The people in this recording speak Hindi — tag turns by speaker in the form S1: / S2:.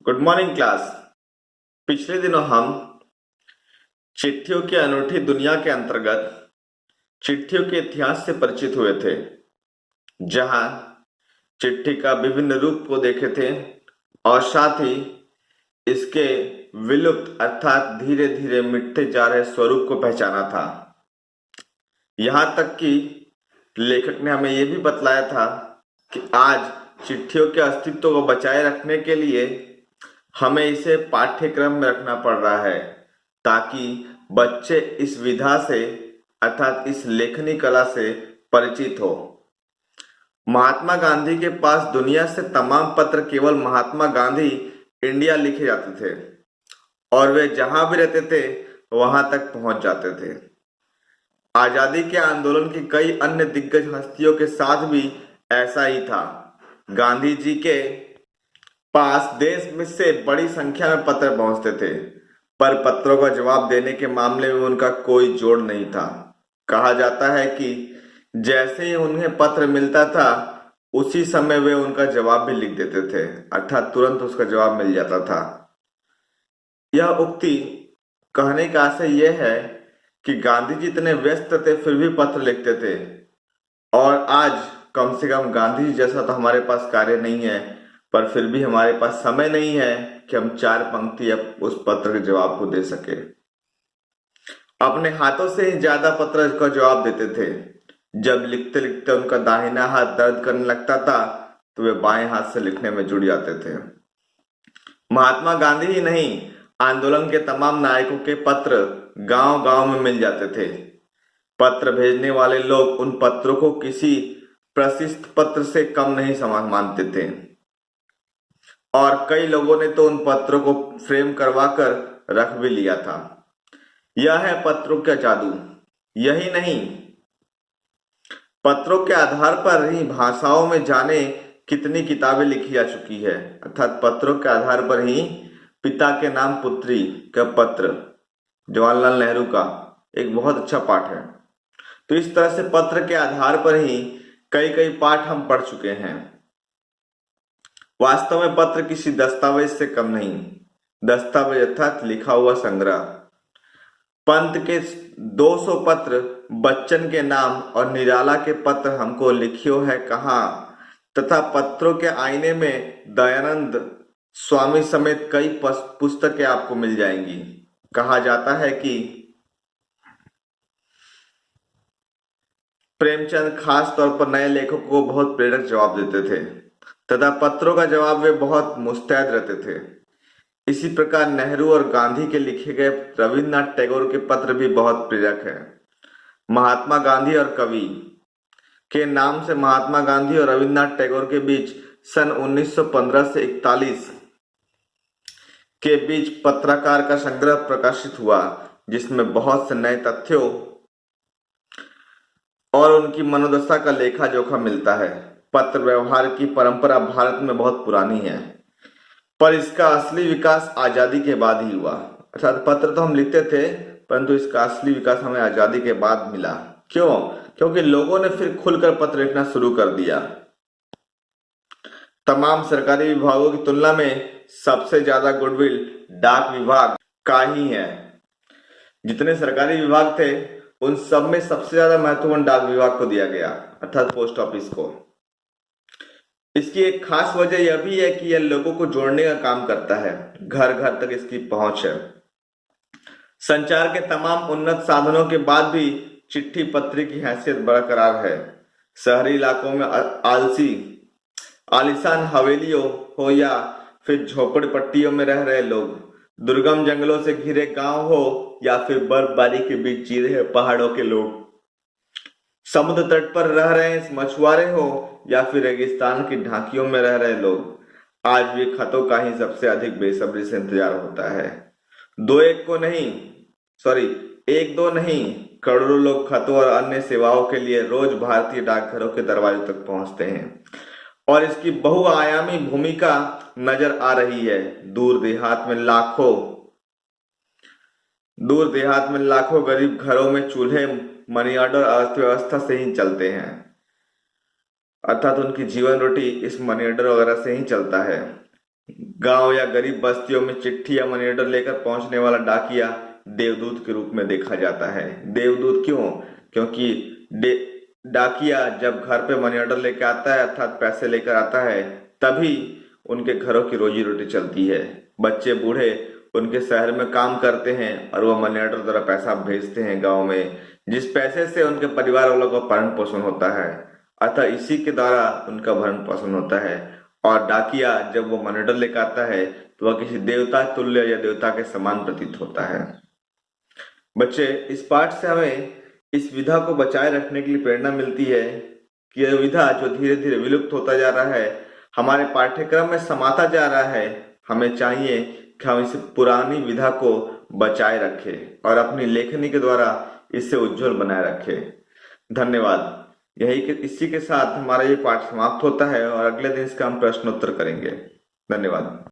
S1: Good morning class. पिछले दिनों हम चिट्ठियों की अनूठी दुनिया के अंतर्गत चिट्ठियों के इतिहास से परिचित हुए थे, जहां चिट्ठी का विभिन्न रूप को देखे थे और साथ ही इसके विलुप्त अर्थात धीरे धीरे मिटते जा रहे स्वरूप को पहचाना था। यहाँ तक कि लेखक ने हमें यह भी बतलाया था कि आज चिट्ठियों के अस्तित्व को बचाए रखने के लिए हमें इसे पाठ्यक्रम में रखना पड़ रहा है, ताकि बच्चे इस विधा से अर्थात इस लेखनी कला से परिचित हो। महात्मा गांधी के पास दुनिया से तमाम पत्र केवल महात्मा गांधी इंडिया लिखे जाते थे और वे जहां भी रहते थे वहां तक पहुंच जाते थे। आजादी के आंदोलन की कई अन्य दिग्गज हस्तियों के साथ भी ऐसा ही था। गांधी जी के पास देश में से बड़ी संख्या में पत्र पहुंचते थे, पर पत्रों का जवाब देने के मामले में उनका कोई जोड़ नहीं था। कहा जाता है कि जैसे ही उन्हें पत्र मिलता था उसी समय वे उनका जवाब भी लिख देते थे, अर्थात तुरंत उसका जवाब मिल जाता था। यह उक्ति कहने का आशय यह है कि गांधी जी इतने व्यस्त थे फिर भी पत्र लिखते थे, और आज कम से कम गांधी जी जैसा तो हमारे पास कार्य नहीं है, पर फिर भी हमारे पास समय नहीं है कि हम 4 पंक्ति उस पत्र के जवाब को दे सके। अपने हाथों से ही ज्यादा पत्र का जवाब देते थे। जब लिखते लिखते उनका दाहिना हाथ दर्द करने लगता था तो वे बाएं हाथ से लिखने में जुड़ जाते थे। महात्मा गांधी ही नहीं, आंदोलन के तमाम नायकों के पत्र गांव गांव में मिल जाते थे। पत्र भेजने वाले लोग उन पत्रों को किसी प्रशिस्त पत्र से कम नहीं मानते थे, और कई लोगों ने तो उन पत्रों को फ्रेम करवाकर रख भी लिया था। यह है पत्रों का जादू। यही नहीं, पत्रों के आधार पर ही भाषाओं में जाने कितनी किताबें लिखी जा चुकी है, अर्थात पत्रों के आधार पर ही पिता के नाम पुत्री का पत्र, जवाहरलाल नेहरू का एक बहुत अच्छा पाठ है। तो इस तरह से पत्र के आधार पर ही कई कई पाठ हम पढ़ चुके हैं। वास्तव में पत्र किसी दस्तावेज से कम नहीं। दस्तावेज अर्थात लिखा हुआ संग्रह। पंत के 200 पत्र, बच्चन के नाम और निराला के पत्र हमको लिखियो है कहाँ, तथा पत्रों के आईने में दयानंद स्वामी समेत कई पुस्तकें आपको मिल जाएंगी। कहा जाता है कि प्रेमचंद खास तौर पर नए लेखकों को बहुत प्रेरक जवाब देते थे, तथा पत्रों का जवाब वे बहुत मुस्तैद रहते थे। इसी प्रकार नेहरू और गांधी के लिखे गए रविन्द्रनाथ टैगोर के पत्र भी बहुत प्रेरक है। महात्मा गांधी और कवि के नाम से महात्मा गांधी और रविन्द्रनाथ टैगोर के बीच सन 1915 से 41 के बीच पत्रकार का संग्रह प्रकाशित हुआ, जिसमें बहुत से नए तथ्यों और उनकी मनोदशा का लेखा जोखा मिलता है। पत्र व्यवहार की परंपरा भारत में बहुत पुरानी है, पर इसका असली विकास आजादी के बाद ही हुआ। अर्थात पत्र तो हम लिखते थे, परंतु इसका असली विकास हमें आजादी के बाद मिला। क्यों? क्योंकि लोगों ने फिर खुलकर पत्र लिखना शुरू कर दिया। तमाम सरकारी विभागों की तुलना में सबसे ज्यादा गुडविल डाक विभाग का ही है। जितने सरकारी विभाग थे उन सब में सबसे ज्यादा महत्वपूर्ण डाक विभाग को दिया गया, अर्थात पोस्ट ऑफिस को। इसकी एक खास वजह यह भी है कि यह लोगों को जोड़ने का काम करता है, घर घर तक इसकी पहुंच है। संचार के तमाम उन्नत साधनों के बाद भी चिट्ठी पत्री की हैसियत बरकरार है। शहरी इलाकों में आलीशान हवेलियों हो या फिर झोपड़ पट्टियों में रह रहे लोग, दुर्गम जंगलों से घिरे गांव हो या फिर बर्फबारी के बीच जी रहे पहाड़ों के लोग, समुद्र तट पर रह रहे मछुआरे हो या फिर रेगिस्तान की ढांकियों में रह रहे लोग, आज भी खतों का ही सबसे अधिक बेसब्री से इंतजार होता है। एक दो नहीं, करोड़ों लोग खतों और अन्य सेवाओं के लिए रोज भारतीय डाकघरों के दरवाजों तक पहुंचते हैं, और इसकी बहुआयामी भूमिका नजर आ रही है। दूर देहात में लाखों गरीब घरों में चूल्हे मनी ऑर्डर अर्थव्यवस्था से ही चलते हैं, अर्थात उनकी जीवन रोटी इस मनी ऑर्डर वगैरह से ही चलता है। गांव या गरीब बस्तियों में चिट्ठी या मनी ऑर्डर लेकर पहुंचने वाला डाकिया देवदूत के रूप में देखा जाता है। देवदूत क्यों? क्योंकि डाकिया जब घर पे मनी ऑर्डर लेकर आता है अर्थात पैसे लेकर आता है, तभी उनके घरों की रोजी रोटी चलती है। बच्चे बूढ़े उनके शहर में काम करते हैं और वो मनी ऑर्डर द्वारा पैसा भेजते हैं गांव में, जिस पैसे से उनके परिवार वालों का भरण पोषण होता है। अतः इसी के द्वारा उनका भरण पोषण होता है। और डाकिया जब वो मनी ऑर्डर लेकर आता है तो वह किसी देवता तुल्य या देवता के समान प्रतीत होता है। बच्चे, इस पाठ से हमें इस विधा को बचाए रखने के लिए प्रेरणा मिलती है कि यह विधा जो धीरे धीरे विलुप्त होता जा रहा है, हमारे पाठ्यक्रम में समाता जा रहा है। हमें चाहिए कि हम इस पुरानी विधा को बचाए रखें और अपनी लेखनी के द्वारा इसे उज्जवल बनाए रखें। धन्यवाद। इसी के साथ हमारा ये पाठ समाप्त होता है और अगले दिन इसका हम प्रश्नोत्तर करेंगे। धन्यवाद।